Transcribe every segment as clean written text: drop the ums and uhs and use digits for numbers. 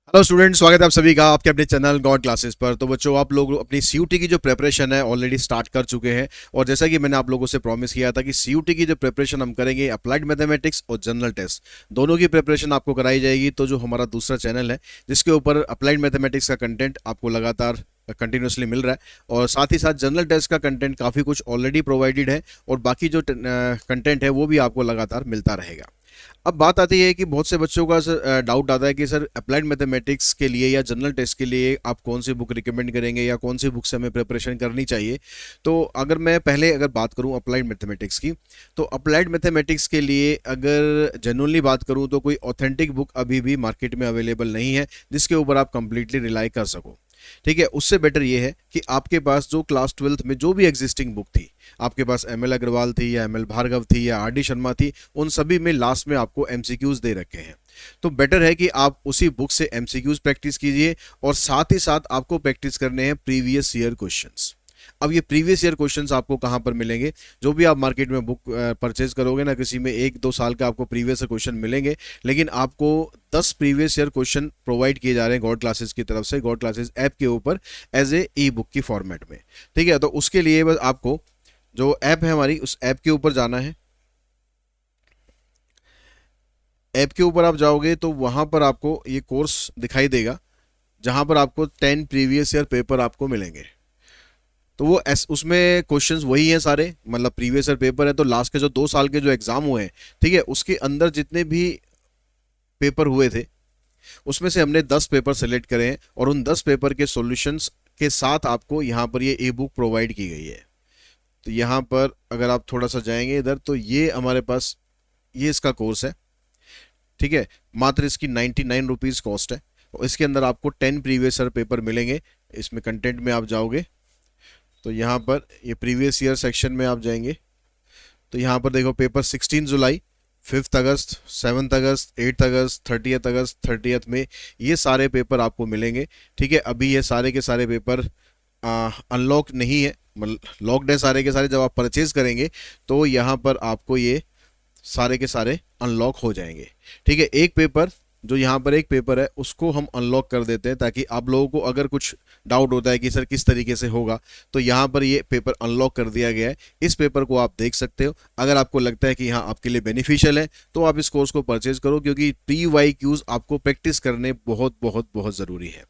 Hello student, स्वागत है आप सभी का आपके अपने चैनल गॉड क्लासेस पर। तो बच्चों, आप लोग अपनी सीयूटी की जो प्रिपरेशन है ऑलरेडी स्टार्ट कर चुके हैं। और जैसा कि मैंने आप लोगों से प्रॉमिस किया था कि सीयूटी की जो प्रिपरेशन हम करेंगे, अप्लाइड मैथमेटिक्स और जनरल टेस्ट दोनों की प्रिपरेशन आपको कराई जाएगी। तो जो हमारा दूसरा चैनल है जिसके ऊपर अप्लाइड मैथमेटिक्स का कंटेंट आपको लगातार कंटिन्यूसली मिल रहा है, और साथ ही साथ जनरल टेस्ट का कंटेंट काफ़ी कुछ ऑलरेडी प्रोवाइडेड है, और बाकी जो कंटेंट है वो भी आपको लगातार मिलता रहेगा। अब बात आती है कि बहुत से बच्चों का सर डाउट आता है कि सर अप्लाइड मैथमेटिक्स के लिए या जनरल टेस्ट के लिए आप कौन सी बुक रिकमेंड करेंगे या कौन सी बुक से हमें प्रिपरेशन करनी चाहिए। तो अगर बात करूं अप्लाइड मैथमेटिक्स की, तो अप्लाइड मैथमेटिक्स के लिए अगर जेन्युइनली बात करूं तो कोई ऑथेंटिक बुक अभी भी मार्केट में अवेलेबल नहीं है जिसके ऊपर आप कंप्लीटली रिलाई कर सको। ठीक है, उससे बेटर ये है कि आपके पास जो क्लास ट्वेल्थ में जो भी एग्जिस्टिंग बुक थी, आपके पास एमएल अग्रवाल थी या एमएल भार्गव थी या आर डी शर्मा थी, उन सभी में लास्ट में आपको एमसीक्यूज दे रखे हैं। तो बेटर है कि आप उसी बुक से एमसीक्यूज प्रैक्टिस कीजिए, और साथ ही साथ आपको प्रैक्टिस करने हैं प्रीवियस ईयर क्वेश्चंस। अब ये प्रीवियस ईयर क्वेश्चंस आपको कहाँ पर मिलेंगे? जो भी आप मार्केट में बुक परचेज करोगे ना, किसी में 1-2 साल का आपको प्रीवियस ईयर क्वेश्चन मिलेंगे, लेकिन आपको 10 प्रीवियस ईयर क्वेश्चन प्रोवाइड किए जा रहे हैं गॉड क्लासेस की तरफ से, गॉड क्लासेस ऐप के ऊपर एज ए ई बुक की फॉर्मेट में। ठीक है, तो उसके लिए बस आपको जो ऐप है हमारी, उस ऐप के ऊपर जाना है। ऐप के ऊपर आप जाओगे तो वहां पर आपको ये कोर्स दिखाई देगा, जहां पर आपको 10 प्रीवियस ईयर पेपर आपको मिलेंगे। तो वो उसमें क्वेश्चंस वही हैं सारे, मतलब प्रीवियस ईयर पेपर है, तो लास्ट के जो 2 साल के जो एग्जाम हुए हैं, ठीक है, उसके अंदर जितने भी पेपर हुए थे उसमें से हमने 10 पेपर सेलेक्ट करे हैं, और उन 10 पेपर के सॉल्यूशंस के साथ आपको यहाँ पर ये ई बुक प्रोवाइड की गई है। तो यहाँ पर अगर आप थोड़ा सा जाएंगे इधर, तो ये हमारे पास ये इसका कोर्स है। ठीक है, मात्र इसकी 99 रुपीज़ कॉस्ट है, और इसके अंदर आपको 10 प्रीवियस ईयर पेपर मिलेंगे। इसमें कंटेंट में आप जाओगे तो यहाँ पर ये प्रीवियस ईयर सेक्शन में आप जाएंगे, तो यहाँ पर देखो पेपर 16 जुलाई, 5 अगस्त, 7 अगस्त, 8 अगस्त, 30 अगस्त, 30 में ये सारे पेपर आपको मिलेंगे। ठीक है, अभी ये सारे के सारे पेपर अनलॉक नहीं है, मतलब लॉक्ड है सारे के सारे। जब आप परचेज करेंगे तो यहाँ पर आपको ये सारे के सारे अनलॉक हो जाएंगे। ठीक है, एक पेपर जो यहाँ पर एक पेपर है उसको हम अनलॉक कर देते हैं, ताकि आप लोगों को अगर कुछ डाउट होता है कि सर किस तरीके से होगा, तो यहाँ पर ये पेपर अनलॉक कर दिया गया है। इस पेपर को आप देख सकते हो। अगर आपको लगता है कि हाँ आपके लिए बेनिफिशियल है तो आप इस कोर्स को परचेज करो, क्योंकि प्री वाई क्यूज आपको प्रैक्टिस करने बहुत बहुत बहुत ज़रूरी है,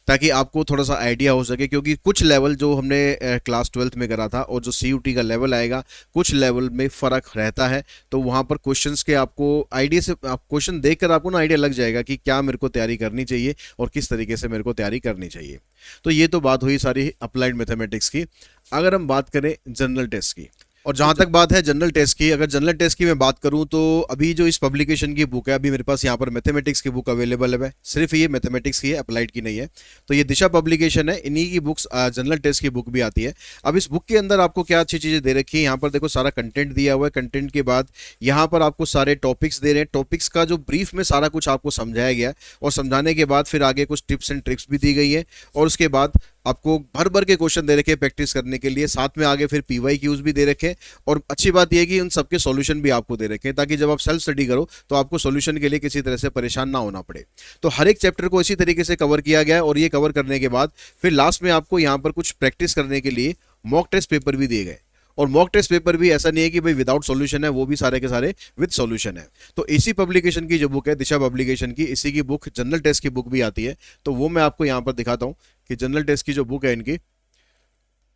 ताकि आपको थोड़ा सा आइडिया हो सके। क्योंकि कुछ लेवल जो हमने क्लास ट्वेल्थ में करा था और जो सीयूटी का लेवल आएगा, कुछ लेवल में फ़र्क रहता है। तो वहाँ पर क्वेश्चंस के आपको आइडिया से, आप क्वेश्चन देखकर आपको ना आइडिया लग जाएगा कि क्या मेरे को तैयारी करनी चाहिए और किस तरीके से मेरे को तैयारी करनी चाहिए। तो ये तो बात हुई सारी अप्लाइड मैथमेटिक्स की। अगर हम बात करें जनरल टेस्ट की, और जहाँ तक बात है जनरल टेस्ट की, अगर जनरल टेस्ट की मैं बात करूँ तो अभी जो इस पब्लिकेशन की बुक है, अभी मेरे पास यहाँ पर मैथमेटिक्स की बुक अवेलेबल है, सिर्फ ये मैथमेटिक्स की है, अप्लाइड की नहीं है। तो ये दिशा पब्लिकेशन है, इन्हीं की बुक्स जनरल टेस्ट की बुक भी आती है। अब इस बुक के अंदर आपको क्या अच्छी चीज़ें दे रखी है, यहाँ पर देखो सारा कंटेंट दिया हुआ है। कंटेंट के बाद यहाँ पर आपको सारे टॉपिक्स दे रहे हैं, टॉपिक्स का जो ब्रीफ में सारा कुछ आपको समझाया गया है, और समझाने के बाद फिर आगे कुछ टिप्स एंड ट्रिक्स भी दी गई है, और उसके बाद आपको भर भर के क्वेश्चन दे रखे हैं प्रैक्टिस करने के लिए। साथ में आगे फिर पीवाई क्यूज भी दे रखे हैं, और अच्छी बात यह है कि उन सबके सॉल्यूशन भी आपको दे रखे हैं, ताकि जब आप सेल्फ स्टडी करो तो आपको सॉल्यूशन के लिए किसी तरह से परेशान ना होना पड़े। तो हर एक चैप्टर को इसी तरीके से कवर किया गया है, और ये कवर करने के बाद फिर लास्ट में आपको यहाँ पर कुछ प्रैक्टिस करने के लिए मॉक टेस्ट पेपर भी दिए गए। और मॉक टेस्ट पेपर भी ऐसा नहीं है कि भाई विदाउट सॉल्यूशन है, वो भी सारे के सारे विद सॉल्यूशन है। तो इसी पब्लिकेशन की जो बुक है, दिशा पब्लिकेशन की, इसी की बुक जनरल टेस्ट की बुक भी आती है। तो वो मैं आपको यहाँ पर दिखाता हूँ कि जनरल टेस्ट की जो बुक है इनकी,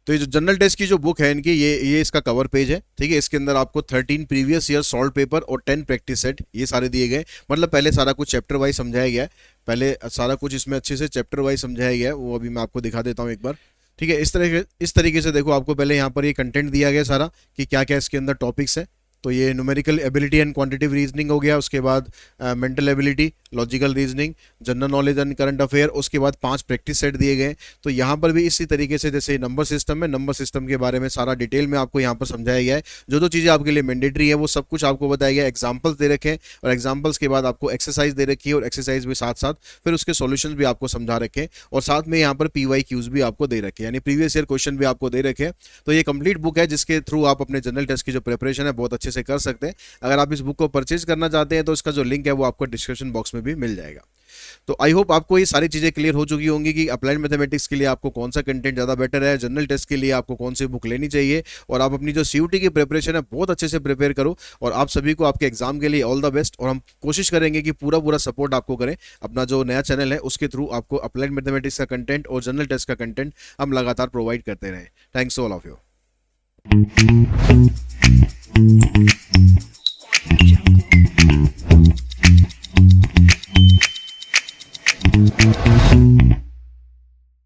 तो ये जो जनरल टेस्ट की जो बुक है इनकी, ये इसका कवर पेज है। ठीक है, इसके अंदर आपको 13 प्रीवियस ईयर सॉल्व पेपर और 10 प्रैक्टिस सेट ये सारे दिए गए। मतलब पहले सारा कुछ चैप्टर वाइज समझाया गया है, पहले सारा कुछ इसमें अच्छे से चैप्टर वाइज समझाया गया है। वो अभी मैं आपको दिखा देता हूँ एक बार। ठीक है, इस तरीके से देखो, आपको पहले यहाँ पर ये कंटेंट दिया गया सारा कि क्या क्या इसके अंदर टॉपिक्स है। तो ये numerical ability and quantitative reasoning हो गया, उसके बाद mental ability, logical reasoning, general knowledge and current affair, उसके बाद 5 प्रैक्टिस सेट दिए गए। तो यहाँ पर भी इसी तरीके से, जैसे नंबर सिस्टम है, नंबर सिस्टम के बारे में सारा डिटेल में आपको यहाँ पर समझाया गया है। जो जो चीज़ें आपके लिए मैंडेटरी है वो सब कुछ आपको बताया गया है। एग्जाम्पल्स दे रखे हैं, और एग्जाम्पल्स के बाद आपको एक्सरसाइज दे रखी है, और एक्सरसाइज भी साथ साथ फिर उसके सॉल्यूशंस भी आपको समझा रखे हैं, और साथ में यहाँ पर पीवाई क्यूज भी आपको दे रखे हैं, यानी प्रीवियस ईयर क्वेश्चन भी आपको दे रखे हैं। तो ये कंप्लीट बुक है जिसके थ्रू आप अपने जनरल टेस्ट की जो प्रिपरेशन है बहुत अच्छे अच्छे से कर सकते हैं। अगर आप इस बुक को परचेज करना चाहते हैं तो इसका जो लिंक है वो आपको डिस्क्रिप्शन बॉक्स में भी मिल जाएगा। तो आई होप आपको ये सारी चीज़ें क्लियर हो चुकी होंगी कि अप्लाइड मैथमेटिक्स के लिए आपको कौन सा कंटेंट ज़्यादा बेटर है, जनरल टेस्ट के लिए आपको कौन सी बुक लेनी चाहिए, और आप अपनी जो सीयूटी की प्रिपरेशन है बहुत अच्छे से प्रिपेयर करो। और आप सभी को आपके एग्जाम के लिए ऑल द बेस्ट, और हम कोशिश करेंगे कि पूरा पूरा सपोर्ट आपको करें। अपना जो नया चैनल है उसके थ्रू आपको अप्लाइड मैथमेटिक्स का कंटेंट और जनरल टेस्ट का कंटेंट हम लगातार प्रोवाइड करते रहें। Thanks all of you.